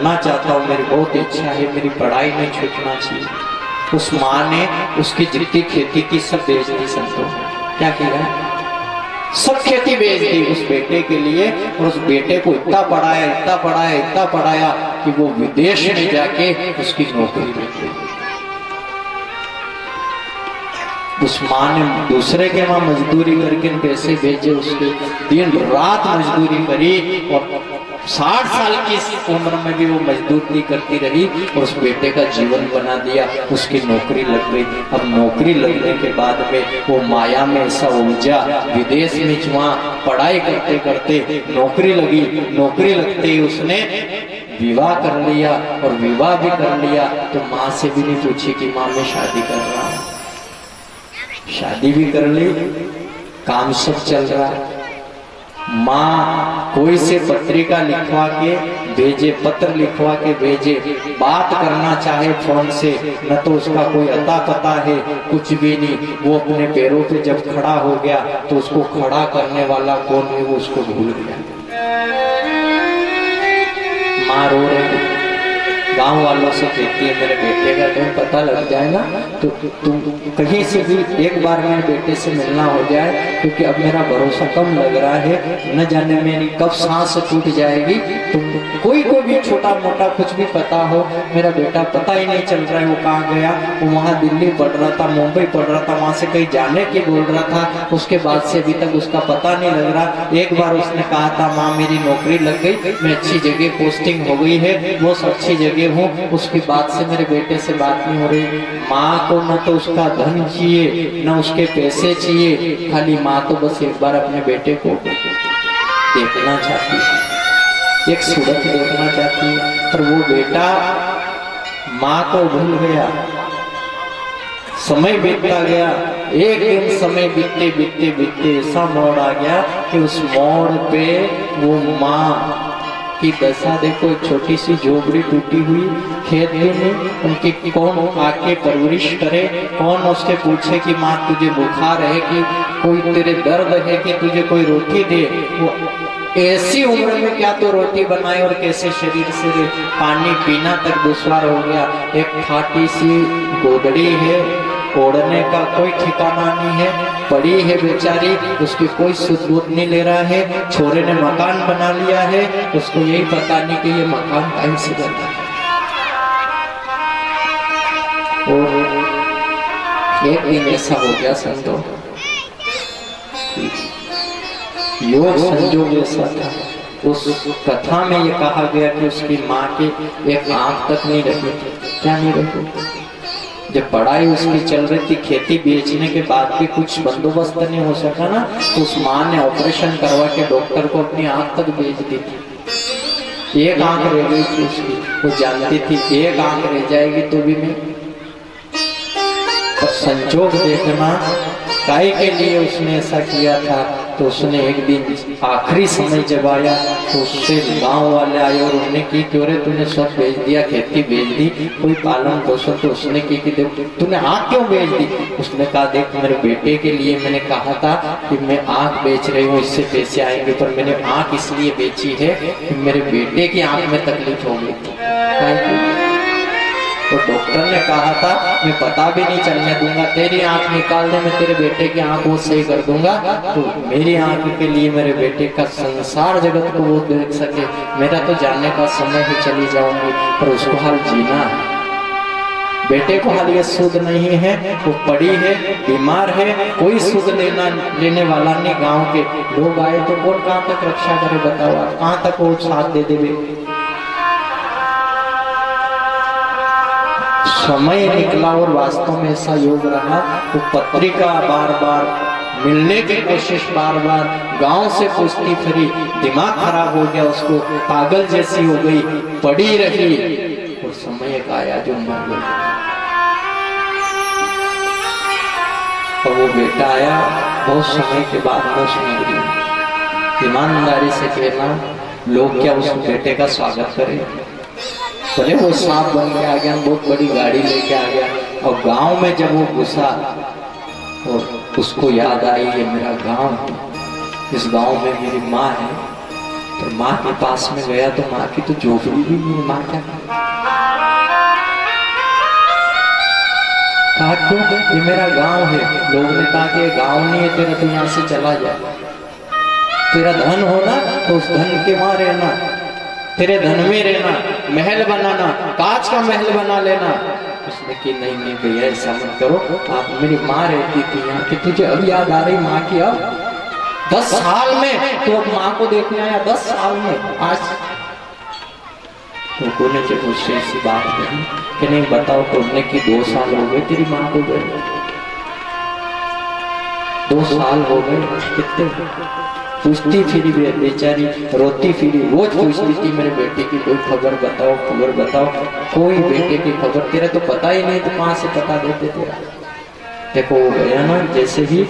पढ़ना चाहता हूँ, मेरी बहुत इच्छा है, मेरी पढ़ाई नहीं छूटना चाहिए। उस माँ ने उसकी जितनी खेती की सब बेच दी संतों। क्या किया? सब खेती बेच दी उस बेटे के लिए, और उस बेटे को इतना पढ़ाया, इतना पढ़ाया, इतना पढ़ाया कि वो विदेश में जाके उसकी नौकरी लग गई। उस माँ ने दूसरे के वहां मजदूरी करके पैसे भेजे, उसके दिन रात मजदूरी करी, और 60 साल की उम्र में भी वो मजदूरी करती रही, और उस बेटे का जीवन बना दिया। उसकी नौकरी लग गई। अब नौकरी लगने के बाद में वो माया में ऐसा उलझा, विदेश में वहां पढ़ाई करते करते नौकरी लगी। नौकरी लगते ही उसने विवाह कर लिया, और विवाह भी कर लिया तो माँ से भी नहीं पूछी कि माँ मैं शादी कर रहा हूँ। शादी भी कर ली, काम सब चल रहा है। माँ कोई से पत्रिका लिखवा के भेजे, पत्र लिखवा के भेजे, बात करना चाहे फोन से, न तो उसका कोई अता पता है, कुछ भी नहीं। वो अपने पैरों पे जब खड़ा हो गया तो उसको खड़ा करने वाला कौन है वो उसको भूल गया। माँ रो रही, गांव वालों से कहती है मेरे बेटे का कहीं पता लग जाए ना तो तुम कहीं से भी एक बार मेरे बेटे से मिलना हो जाए, क्योंकि अब मेरा भरोसा कम लग रहा है, न जाने मेरी कब सांस टूट जाएगी। तुम कोई को भी छोटा मोटा कुछ भी पता हो, मेरा बेटा पता ही नहीं चल रहा है वो कहाँ गया। वो वहाँ दिल्ली पढ़ रहा था, मुंबई पढ़ रहा था, वहां से कहीं जाने की बोल रहा था, उसके बाद से अभी तक उसका पता नहीं लग रहा। एक बार उसने कहा था माँ मेरी नौकरी लग गई, मैं अच्छी जगह पोस्टिंग हो गई है, वो अच्छी जगह हूँ, उसके बाद से मेरे बेटे से बात नहीं हो रही। माँ को न तो उसका धन चाहिए, न उसके पैसे चाहिए, खाली माँ तो बस एक बार अपने बेटे को देखना चाहती है, एक सूरत देखना चाहती है। पर वो बेटा माँ को भूल गया। समय बीतता गया, एक दिन समय बीतते बीतते बीतते ऐसा मोड़ आ गया कि उस मोड़ पे वो माँ की दशा देखो। एक छोटी सी झोपड़ी टूटी हुई, खेत भी नहीं, उनकी कौन आके परवरिश करे, कौन उसके पूछे कि माँ तुझे बुखार है कि कोई तेरे दर्द है कि तुझे कोई रोटी दे। वो ऐसी उम्र में क्या तो रोटी बनाए और कैसे शरीर से पानी पीना तक दुश्वार हो गया। एक फाटी सी गोदड़ी है, ओढ़ने का कोई ठिकाना नहीं है, पड़ी है बेचारी, उसकी कोई सुध नहीं ले रहा है। छोरे ने मकान बना लिया है, उसको यही पता नहीं कि ये मकान कहीं से बना है। और एक दिन ऐसा हो गया संतों, योग संजोग ऐसा था। उस कथा में ये कहा गया कि उसकी माँ की एक आंख तक नहीं रही थी। क्या नहीं रही? जब पढ़ाई उसकी चल रही थी, खेती बेचने के बाद भी कुछ बंदोबस्त नहीं हो सका ना, तो उस माँ ने ऑपरेशन करवा के डॉक्टर को अपनी आंख तक बेच दी थी। एक आंख रह गई थी उसकी, वो जानती थी एक आंख रह जाएगी तो भी नहीं। और संजोग देखना काय के लिए उसने ऐसा किया था। तो उसने एक दिन आखिरी समय जब आया तो उससे गांव वाले आए और उन्होंने की क्यों रे तूने सब बेच दिया, खेती बेच दी, कोई पालन पोषण। तो उसने की कि देख तूने आँख क्यों बेच दी? उसने कहा देख मेरे बेटे के लिए मैंने कहा था कि मैं आँख बेच रही हूँ, इससे पैसे आएंगे, पर मैंने आँख इसलिए बेची है कि मेरे बेटे की आँख में तकलीफ होगी। तो डॉक्टर ने कहा था मैं पता भी नहीं चलने दूंगा, तेरी आंख निकाल दे, मैं तेरे बेटे की आंख वो सही कर दूंगा। तो मेरी आंख के लिए मेरे बेटे का संसार जगत को वो देख सके, मेरा तो जाने का समय ही चली जाऊंगी, पर उसको हाल जीना है। बेटे को हाल ये सुध नहीं है, वो पड़ी है, बीमार है, कोई सुध लेने वाला नहीं। गाँव के लोग आए तो कौन कहाँ तक रक्षा करे बताओ, कहाँ तक वो साथ दे देवे। समय निकला और वास्तव में ऐसा योग रहा। तो पत्रिका बार बार मिलने की कोशिश, बार बार गांव से पूछती फिरी, दिमाग खराब हो गया, उसको पागल जैसी हो गई, पड़ी रही। और समय एक आया जो मर गया। और वो बेटा आया बहुत समय के बाद होश में गिरी। ईमानदारी से कहना, लोग क्या उस बेटे का स्वागत करें? भले वो सांप बन के आ गया, बहुत बड़ी गाड़ी लेके आ गया, और गांव में जब वो घुसा और उसको याद आई ये मेरा गांव है, इस गांव में मेरी माँ है, तो माँ के पास में गया तो माँ की तो झोपड़ी भी नहीं, माँ क्या कहा, क्यों, ये मेरा गांव है। लोगों ने कहा कि गांव नहीं है तेरा, तो यहाँ से चला जा, तेरा धन होना तो उस धन के वहां रहना, तेरे धन में रहना, महल बनाना, कांच का महल बना लेना। उसने कि नहीं नहीं भैया ऐसा मत करो, आप, मेरी माँ रहती थी यहाँ की, तुझे अब याद आ रही माँ की, अब 10 साल में तो अब माँ को देखने आया, 10 साल में आज। तो कोने जब मुझसे ऐसी बात कही कि नहीं बताओ, तुमने कि 2 साल हो गए तेरी माँ को गए, 2 साल हो गए, कितने पूछती फिरी बेचारी, रोती फिरी, रोज पूछती थी मेरे बेटे की कोई खबर बताओ, खबर बताओ, कोई बेटे की खबर, तेरा तो पता ही नहीं, तो कहां से पता देते तेरा। देखो वो गया ना जैसे ही,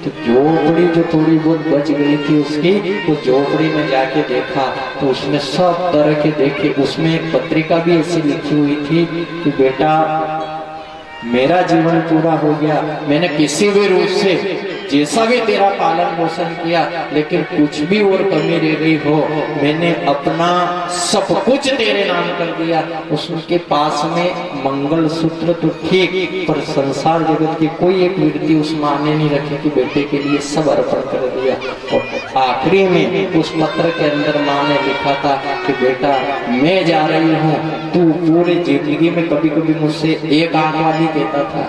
तो झोपड़ी जो थोड़ी बहुत बच गई थी उसकी, वो झोपड़ी में जाके देखा तो उसमें सब तरह के देखे, उसमें एक पत्रिका भी ऐसी लिखी हुई थी कि बेटा मेरा जीवन पूरा हो गया, मैंने किसी भी रूप से जैसा भी तेरा पालन पोषण किया, लेकिन कुछ भी और कमी रह गई हो, मैंने अपना सब कुछ तेरे नाम कर दिया। उसके पास में मंगल सूत्र तो ठीक, पर संसार जगत की कोई एक व्यक्ति उस माँ ने नहीं रखी कि बेटे के लिए सब अर्पण कर दिया। और आखिरी में उस पत्र के अंदर माँ ने लिखा था कि बेटा मैं जा रही हूँ, तू पूरी जिंदगी में कभी कभी मुझसे एक आंख वाली कहता था,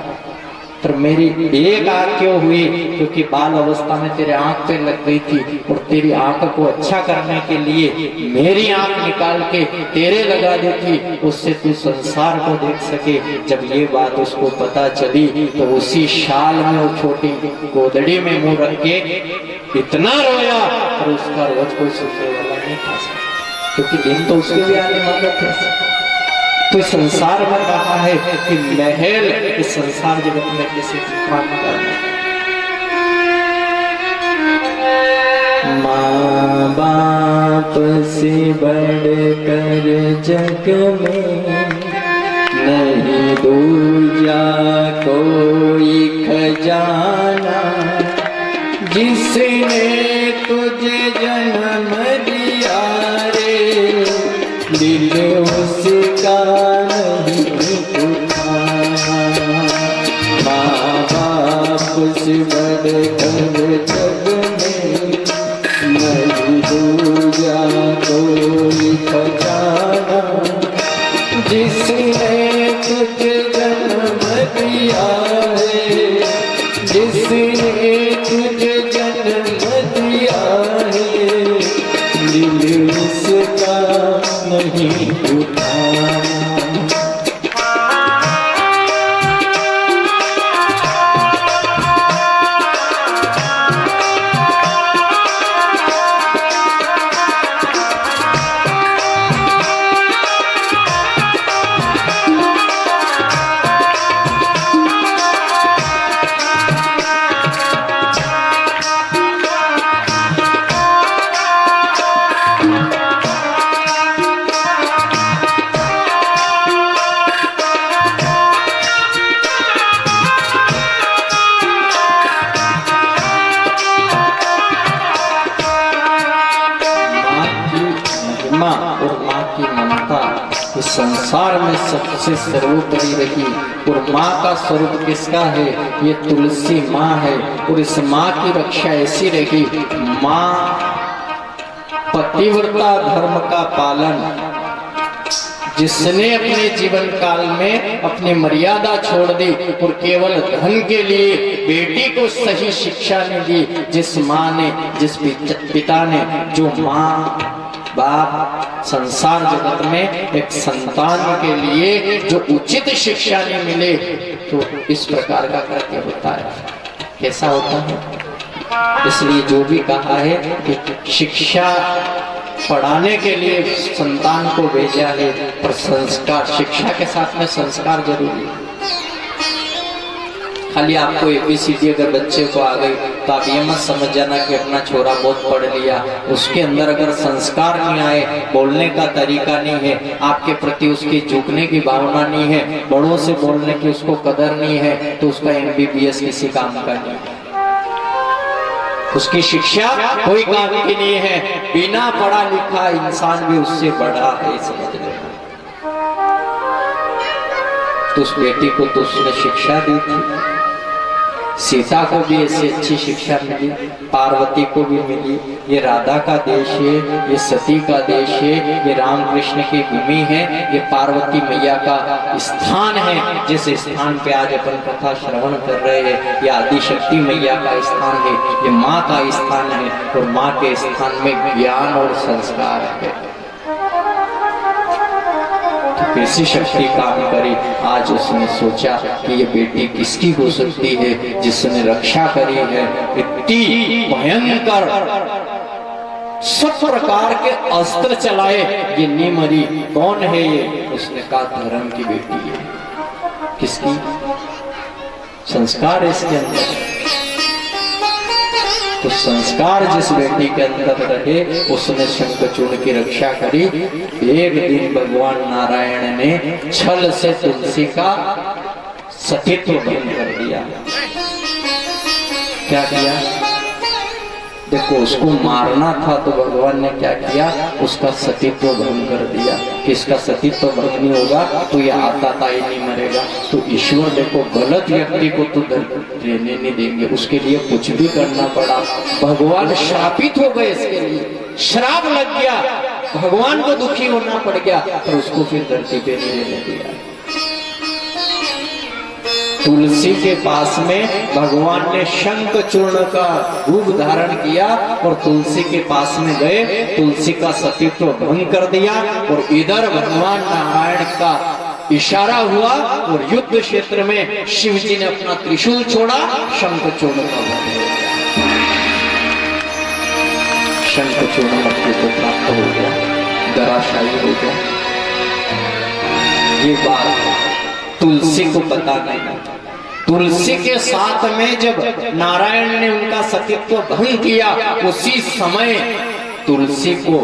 पर मेरी एक आंख क्यों हुई, क्योंकि बाल अवस्था में तेरे आंख पे लग गई थी, और तेरी आंख को अच्छा करने के लिए मेरी आंख निकाल के तेरे लगा दी थी, उससे तू संसार को देख सके। जब ये बात उसको पता चली तो उसी शाल में वो छोटी गोदड़ी में मुंह रख के इतना रोया, और उसका रोज कोई सुनने वाला नहीं था, क्योंकि दिन तो उसके भी आने वाले थे। तो संसार में कहा है कि महल इस संसार जगत में किसी माँ बाप से बढ़कर जग में नहीं दूजा कोई खजाना, जिसने तुझे जन्म दिया रे दिल उसका नहीं उठाना। माँ बाप से बढ़कर जग में नहीं दूजा कोई खजाना, जिसने तुझे जन्म दिया है, जिसने तुझे जन्म दिया है, दिल उसका नहीं उठाना। संसार में सबसे सर्वोपरि रही, और माँ का स्वरूप किसका है, ये तुलसी माँ है। और इस माँ की रक्षा ऐसी रही, माँ पतिव्रता धर्म का पालन, जिसने अपने जीवन काल में अपनी मर्यादा छोड़ दी और केवल धन के लिए बेटी को सही शिक्षा नहीं दी, जिस माँ ने, जिस पिता ने, जो माँ बाप संसार जगत में एक संतान के लिए जो उचित शिक्षा नहीं मिले, तो इस प्रकार का कृत्य होता है। कैसा होता है? इसलिए जो भी कहा है कि शिक्षा पढ़ाने के लिए संतान को भेजा है, पर संस्कार, शिक्षा के साथ में संस्कार जरूरी है। खाली आपको ABCD अगर बच्चे को आ गई तो आप ये मत समझ जाना कि अपना छोरा बहुत पढ़ लिया, उसके अंदर अगर संस्कार नहीं आए, बोलने का तरीका नहीं है, आपके प्रति उसकी झुकने की भावना नहीं है, बड़ों से बोलने की उसको कदर नहीं है, तो उसका MBBS किसी काम का नहीं है। उसकी शिक्षा कोई काम की नहीं है, बिना पढ़ा लिखा इंसान भी उससे बड़ा है, समझ लेना। तो उस बेटी को तो उसने शिक्षा दी थी, सीता को भी ऐसी अच्छी शिक्षा मिली, पार्वती को भी मिली। ये राधा का देश है, ये सती का देश है, ये राम कृष्ण की भूमि है, ये पार्वती मैया का स्थान है। जिस स्थान पे आज अपन कथा श्रवण कर रहे हैं, ये आदि शक्ति मैया का स्थान है, ये माँ का स्थान है, और माँ के स्थान में ज्ञान और संस्कार है। कैसी शक्ति काम करी। आज उसने सोचा कि ये बेटी किसकी हो सकती है जिसने रक्षा करी है, इतनी भयंकर सब प्रकार के अस्त्र चलाए, ये नहीं मरी। कौन है ये? उसने कहा धर्म की बेटी है। किसकी? संस्कार है इसके अंदर। तो संस्कार जिस बेटी के अंदर रहे, उसने शंखचूर्ण की रक्षा करी। एक दिन भगवान नारायण ने छल से तुलसी का सतीत्व भंग कर दिया। क्या किया? देखो, उसको मारना था तो भगवान ने क्या किया? उसका सतीत्व भंग कर दिया। किसका सतीत्व भंग नहीं होगा तो ये आता ही नहीं मरेगा। तो ईश्वर देखो, गलत व्यक्ति को तो रहने नहीं देंगे, उसके लिए कुछ भी करना पड़ा। भगवान श्रापित हो गए, इसके लिए श्राप लग गया, भगवान को दुखी होना पड़ गया, पर उसको फिर धरती पे नहीं रहने दिया। तुलसी के पास में भगवान ने शंखचूर्ण का रूप धारण किया और तुलसी के पास में गए, तुलसी का सतीत्व भंग कर दिया। और इधर भगवान नारायण का इशारा हुआ और युद्ध क्षेत्र में शिव जी ने अपना त्रिशूल छोड़ा, शंखचूर्ण का वध हो गया। शंखचूर्ण मृत्यु को प्राप्त हो गया, धराशायी हो गया। ये बात तुलसी को पता नहीं। तुलसी के साथ में जब नारायण ने उनका सतीत्व भंग किया, उसी समय तुलसी को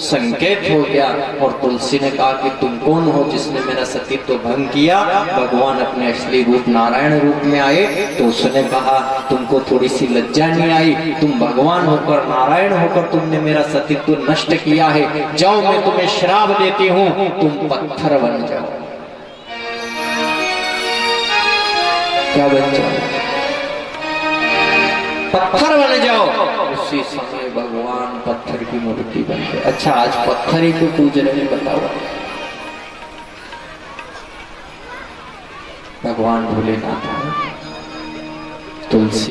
संकेत हो गया और तुलसी ने कहा कि तुम कौन हो जिसने मेरा सतीत्व भंग किया? भगवान अपने असली रूप नारायण रूप में आए। तो उसने कहा तुमको थोड़ी सी लज्जा नहीं आई? तुम भगवान होकर, नारायण होकर तुमने मेरा सतीत्व नष्ट किया है। जाओ, मैं तुम्हें श्राप देती हूँ, तुम पत्थर बन जाओ। क्या बन जाओ? पत्थर बन जाओ। उसी समय भगवान पत्थर की मूर्ति बन गए। अच्छा, आज पत्थर ही को पूज रहे, बताओ। भगवान भोलेनाथ तुलसी